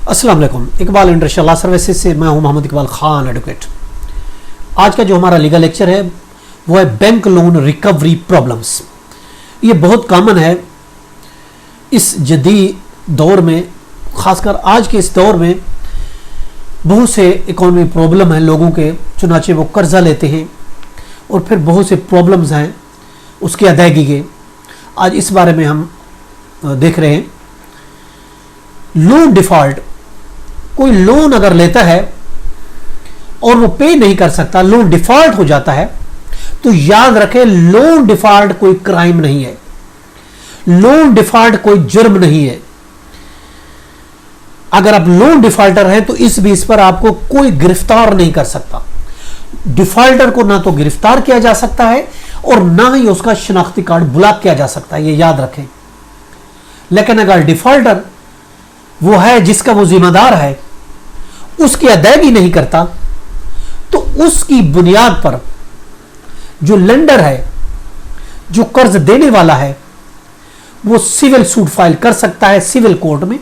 अस्सलाम वालेकुम। Iqbal international services से मैं हूं मोहम्मद इकबाल खान एडवोकेट। आज का जो हमारा लीगल लेक्चर है वो है बैंक लोन रिकवरी प्रॉब्लम्स। ये बहुत कॉमन है इस जदीद दौर में, खासकर आज के इस दौर में बहुत से इकोनॉमी प्रॉब्लम हैं लोगों के, चुनाचे वो कर्जा लेते हैं और फिर बहुत से प्रॉब्लम्स हैं उसकी अदायगी के। आज इस बारे में हम देख रहे हैं। लोन डिफॉल्ट, कोई लोन अगर लेता है और वो पे नहीं कर सकता, लोन डिफॉल्ट हो जाता है, तो याद रखें लोन डिफॉल्ट कोई क्राइम नहीं है, लोन डिफॉल्ट कोई जुर्म नहीं है। अगर आप लोन डिफॉल्टर हैं तो इस बेस पर आपको कोई गिरफ्तार नहीं कर सकता। डिफॉल्टर को ना तो गिरफ्तार किया जा सकता है और ना ही उसका शनाख्ती कार्ड ब्लॉक किया जा सकता है, ये याद रखें। लेकिन अगर डिफॉल्टर वो है जिसका वो जिम्मेदार है, उसकी अदायगी नहीं करता, तो उसकी बुनियाद पर जो लेंडर है, जो कर्ज देने वाला है, वो सिविल सूट फाइल कर सकता है सिविल कोर्ट में।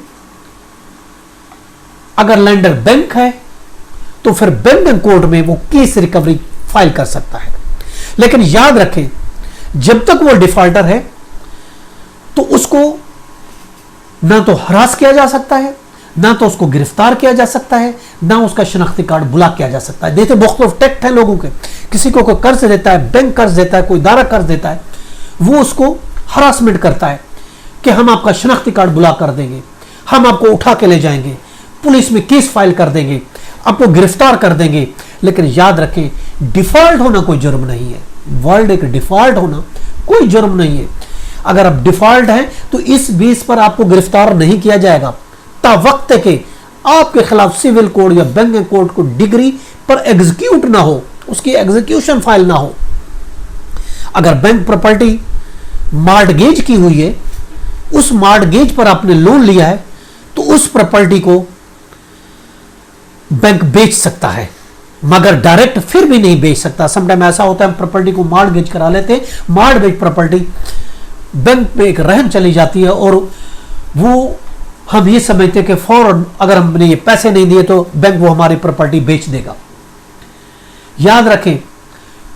अगर लेंडर बैंक है तो फिर बैंक कोर्ट में वो केस रिकवरी फाइल कर सकता है। लेकिन याद रखें जब तक वो डिफॉल्टर है तो उसको ना तो हरास किया जा सकता है, ना तो उसको गिरफ्तार किया जा सकता है, ना उसका शनाख्ती कार्ड ब्लॉक किया जा सकता है। देखते मुख्तलिफ टैक्ट है लोगों के, किसी को कोई कर्ज देता है, बैंक कर्ज देता है, कोई इदारा कर्ज देता है, वो उसको हरासमेंट करता है कि हम आपका शनाख्ती कार्ड ब्लॉक कर देंगे, हम आपको उठा के ले जाएंगे, पुलिस में केस फाइल कर देंगे, आपको गिरफ्तार कर देंगे। लेकिन याद रखें डिफॉल्ट होना कोई जुर्म नहीं है। वर्ल्ड एक डिफॉल्ट होना कोई जुर्म नहीं है। अगर आप डिफॉल्ट हैं तो इस बेस पर आपको गिरफ्तार नहीं किया जाएगा ता वक्त के आपके खिलाफ सिविल कोर्ट या बैंक कोर्ट को डिग्री पर एग्जीक्यूट ना हो, उसकी एग्जीक्यूशन फाइल ना हो। अगर बैंक प्रॉपर्टी मॉर्टगेज की हुई है, उस मॉर्टगेज पर आपने लोन लिया है, तो उस प्रॉपर्टी को बैंक बेच सकता है, मगर डायरेक्ट फिर भी नहीं बेच सकता। समटाइम ऐसा होता है प्रॉपर्टी को मॉर्टगेज करा लेते हैं, मॉर्टगेज प्रॉपर्टी बैंक में एक रहन चली जाती है और वो हम ये समझते हैं कि फौरन अगर हमने ये पैसे नहीं दिए तो बैंक वो हमारी प्रॉपर्टी बेच देगा। याद रखें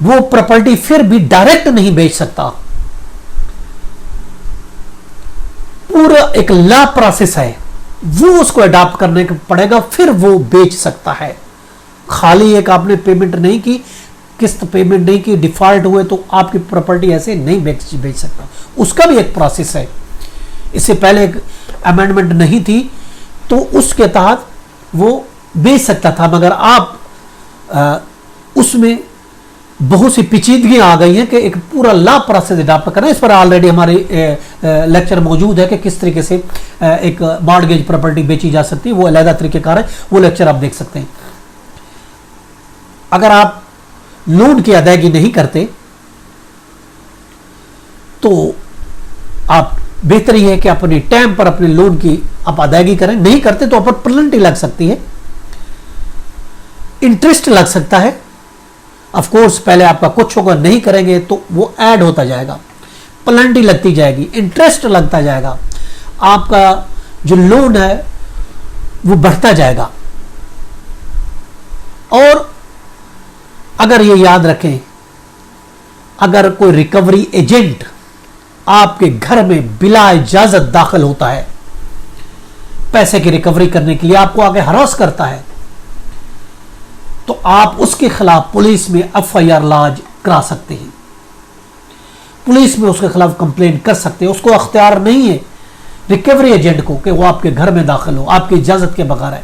वो प्रॉपर्टी फिर भी डायरेक्ट नहीं बेच सकता, पूरा एक लॉ प्रोसेस है, वो उसको अडॉप्ट करने को पड़ेगा, फिर वो बेच सकता है। खाली एक आपने पेमेंट नहीं की, किस्त पेमेंट नहीं की, डिफॉल्ट हुए तो आपकी प्रॉपर्टी ऐसे नहीं बेच सकता, उसका भी एक प्रोसेस है। इससे पहले एक अमेंडमेंट नहीं थी तो उसके तहत वो बेच सकता था, मगर आप उसमें बहुत सी पेचीदगियां आ गई हैं कि एक पूरा लॉ प्रोसेस अडॉप्ट करना। इस पर ऑलरेडी हमारे लेक्चर मौजूद है कि किस तरीके से एक मॉर्टगेज प्रॉपर्टी बेची जा सकती है, वो अलग तरीकेकार है, वो लेक्चर आप देख सकते हैं। अगर आप लोन की अदायगी नहीं करते तो आप बेहतर यह है कि अपने टाइम पर अपने लोन की आप अदायगी करें। नहीं करते तो आप पर पेनल्टी लग सकती है, इंटरेस्ट लग सकता है। ऑफ कोर्स पहले आपका कुछ होगा, नहीं करेंगे तो वो ऐड होता जाएगा, पेनल्टी लगती जाएगी, इंटरेस्ट लगता जाएगा, आपका जो लोन है वो बढ़ता जाएगा। और अगर ये याद रखें, अगर कोई रिकवरी एजेंट आपके घर में बिला इजाजत दाखिल होता है पैसे की रिकवरी करने के लिए, आपको आगे हरास करता है, तो आप उसके खिलाफ पुलिस में एफआईआर लॉन्च करा सकते हैं, पुलिस में उसके खिलाफ कंप्लेंट कर सकते हैं। उसको अख्तियार नहीं है रिकवरी एजेंट को कि वो आपके घर में दाखिल हो, आपकी इजाजत के बगैर है,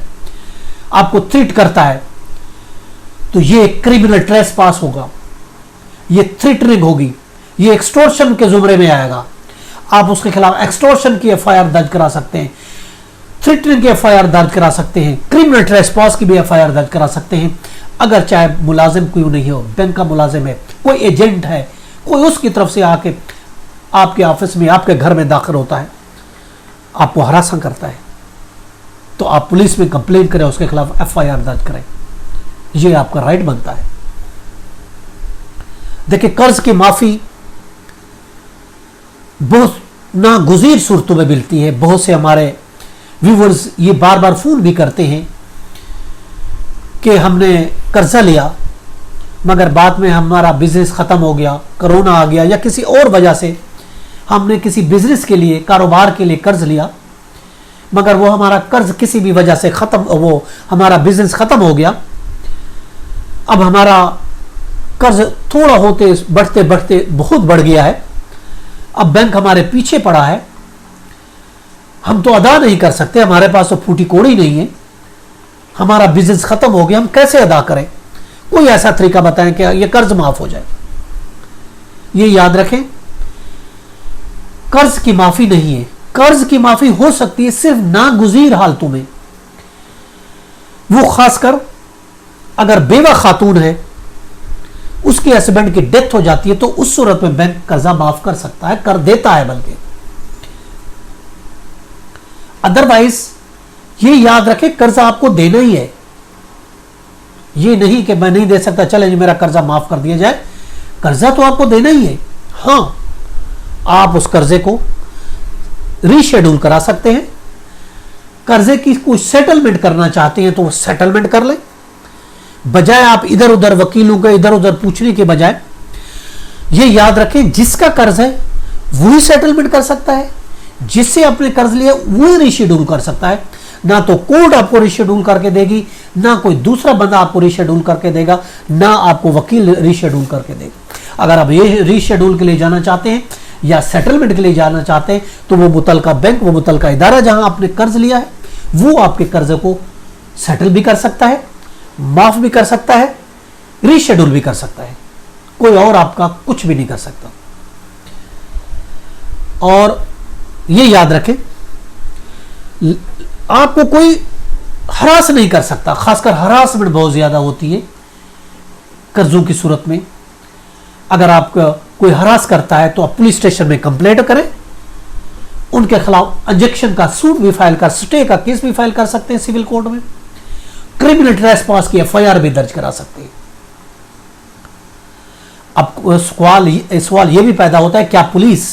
आपको थ्रेट करता है, तो ये क्रिमिनल ट्रेसपास होगा, ये थ्रेटनिंग होगी, ये एक्सटॉर्शन के जुमरे में आएगा। आप उसके खिलाफ एक्सटॉर्शन की एफआईआर दर्ज करा सकते हैं, थ्रेटनिंग की एफआईआर दर्ज करा सकते हैं, क्रिमिनल ट्रेसपास की भी एफआईआर दर्ज करा सकते हैं। अगर चाहे मुलाजिम क्यों नहीं हो, बैंक का मुलाजिम है, कोई एजेंट है, कोई उसकी तरफ से आके आपके ऑफिस में, आपके घर में दाखिल होता है, आपको हरासा करता है, तो आप पुलिस में कंप्लेंट करें, उसके खिलाफ एफआईआर दर्ज करें, ये आपका राइट बनता है। देखिए कर्ज की माफी बहुत नागुज़ीर सूरतों में मिलती है। बहुत से हमारे व्यूवर्स ये बार बार फोन भी करते हैं कि हमने कर्जा लिया मगर बाद में हमारा बिजनेस खत्म हो गया, कोरोना आ गया या किसी और वजह से हमने किसी बिजनेस के लिए, कारोबार के लिए कर्ज लिया मगर वो हमारा कर्ज किसी भी वजह से खत्म, वो हमारा बिजनेस खत्म हो गया। अब हमारा कर्ज थोड़ा होते बढ़ते बढ़ते बहुत बढ़ गया है, अब बैंक हमारे पीछे पड़ा है, हम तो अदा नहीं कर सकते, हमारे पास तो फूटी कोड़ी नहीं है, हमारा बिजनेस खत्म हो गया, हम कैसे अदा करें? कोई ऐसा तरीका बताएं कि यह कर्ज माफ हो जाए। ये याद रखें, कर्ज की माफी नहीं है, कर्ज की माफी हो सकती है सिर्फ नागुज़ीर हालतों में। वो खासकर अगर बेवा खातून है, उसके हस्बैंड की डेथ हो जाती है, तो उस सूरत में बैंक कर्जा माफ कर सकता है, कर देता है बल्कि। अदरवाइज ये याद रखें, कर्जा आपको देना ही है, ये नहीं कि मैं नहीं दे सकता, चले जी मेरा कर्जा माफ कर दिया जाए। कर्जा तो आपको देना ही है। हां, आप उस कर्जे को रीशेड्यूल करा सकते हैं, कर्जे की कोई सेटलमेंट करना चाहते हैं तो वो सेटलमेंट कर लें, बजाय आप इधर उधर वकीलों के इधर उधर पूछने के बजाय। ये याद रखें, जिसका कर्ज है वही सेटलमेंट कर सकता है, जिससे आपने कर्ज लिया वही रीशेड्यूल कर सकता है। ना तो कोर्ट आपको रीशेड्यूल करके देगी, ना कोई दूसरा बंदा आपको रीशेड्यूल करके देगा, ना आपको वकील रीशेड्यूल करके देगा। अगर आप ये रीशेड्यूल के लिए जाना चाहते हैं या सेटलमेंट के लिए जाना चाहते हैं तो वो मुतलका बैंक, वो मुतलका इदारा जहां आपने कर्ज लिया है, वो आपके कर्ज को सेटल भी कर सकता है, माफ भी कर सकता है, रीशेड्यूल भी कर सकता है। कोई और आपका कुछ भी नहीं कर सकता। और ये याद रखें, आपको कोई हरास नहीं कर सकता, खासकर हरासमेंट बहुत ज्यादा होती है कर्जों की सूरत में। अगर आपका कोई हरास करता है तो आप पुलिस स्टेशन में कंप्लेंट करें, उनके खिलाफ इंजेक्शन का सूट भी फाइल कर, स्टे का केस भी फाइल कर सकते हैं सिविल कोर्ट में, क्रिमिनल ट्रेसपास की एफआईआर भी दर्ज करा सकते हैं। अब सवाल यह भी पैदा होता है, क्या पुलिस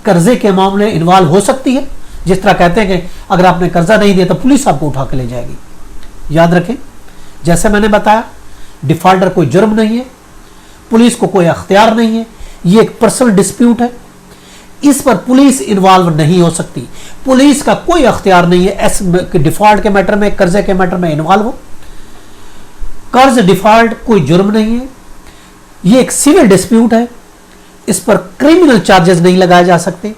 कर्जे के मामले इन्वॉल्व हो सकती है? जिस तरह कहते हैं कि अगर आपने कर्जा नहीं दिया तो पुलिस आपको उठा के ले जाएगी। याद रखें, जैसे मैंने बताया, डिफॉल्टर कोई जुर्म नहीं है, पुलिस को कोई अख्तियार नहीं है, ये एक पर्सनल डिस्प्यूट है, इस पर पुलिस इन्वॉल्व नहीं हो सकती, पुलिस का कोई अख्तियार नहीं है डिफॉल्ट के मैटर में, कर्जे के मैटर में इन्वॉल्व हो। कर्ज डिफॉल्ट कोई जुर्म नहीं है, ये एक सिविल डिस्प्यूट है, इस पर क्रिमिनल चार्जेस नहीं लगाए जा सकते।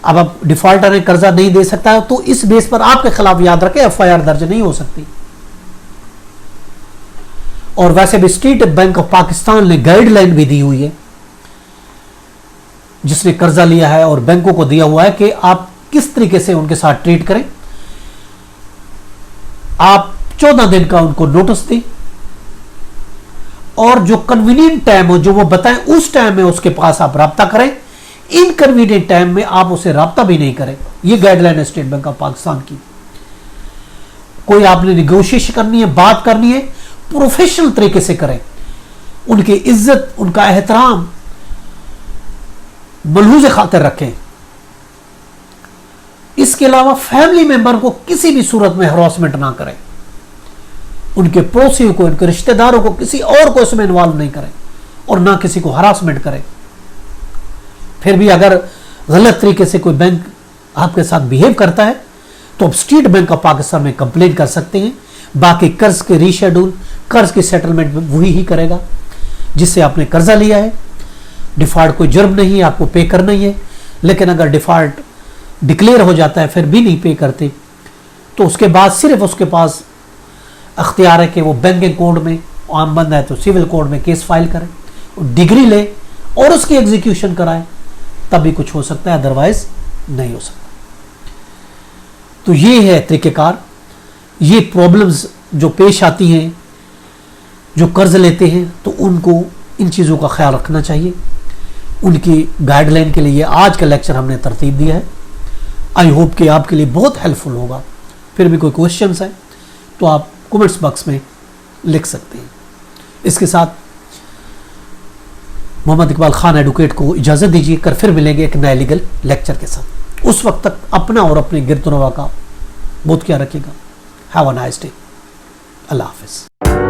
अब आप डिफॉल्टर ने कर्जा नहीं दे सकता है तो इस बेस पर आपके खिलाफ, याद रखें, एफआईआर दर्ज नहीं हो सकती। और वैसे भी स्टेट बैंक ऑफ पाकिस्तान ने गाइडलाइन भी दी हुई है, जिसने कर्जा लिया है और बैंकों को दिया हुआ है कि आप किस तरीके से उनके साथ ट्रीट करें। आप 14 दिन का उनको नोटिस दें और जो कन्वीनियंट टाइम हो, जो वो बताएं, उस टाइम में उसके पास आप राब्ता करें। इनकन्वीनियंट टाइम में आप उसे राब्ता भी नहीं करें। ये गाइडलाइन है स्टेट बैंक ऑफ पाकिस्तान की। कोई आपने निगोशिएशन करनी है, बात करनी है, प्रोफेशनल तरीके से करें, उनकी इज्जत, उनका एहतराम मलहूज़ खातिर रखें। इसके अलावा फैमिली मेंबर को किसी भी सूरत में हरासमेंट ना करें, उनके पड़ोसियों को, उनके रिश्तेदारों को, किसी और को इसमें इन्वॉल्व नहीं करें और ना किसी को हरासमेंट करें। फिर भी अगर गलत तरीके से कोई बैंक आपके साथ बिहेव करता है तो आप स्टेट बैंक ऑफ पाकिस्तान में कंप्लेन कर सकते हैं। बाकी कर्ज के रीशेड्यूल, कर्ज की सेटलमेंट वही ही करेगा जिससे आपने कर्जा लिया है। डिफॉल्ट कोई जुर्म नहीं है, आपको पे करना ही है। लेकिन अगर डिफॉल्ट डिक्लेयर हो जाता है फिर भी नहीं पे करते तो उसके बाद सिर्फ उसके पास अख्तियार है कि वो बैंकिंग कोड में, आम बंद है तो सिविल कोड में केस फाइल करे, डिग्री ले और उसकी एग्जीक्यूशन कराए, तभी कुछ हो सकता है, अदरवाइज नहीं हो सकता। तो ये है तरीकेकार। ये प्रॉब्लम्स जो पेश आती हैं, जो कर्ज लेते हैं, तो उनको इन चीज़ों का ख्याल रखना चाहिए। उनकी गाइडलाइन के लिए आज का लेक्चर हमने तरतीब दिया है। आई होप कि आपके लिए बहुत हेल्पफुल होगा। फिर भी कोई क्वेश्चंस है तो आप कमेंट्स बॉक्स में लिख सकते हैं। इसके साथ मोहम्मद इकबाल खान एडवोकेट को इजाज़त दीजिए। कर फिर मिलेंगे एक नए लीगल लेक्चर के साथ। उस वक्त तक अपना और अपने गिरदोनवा का बहुत ख्याल रखिएगा। Have a nice day. Allah Hafiz.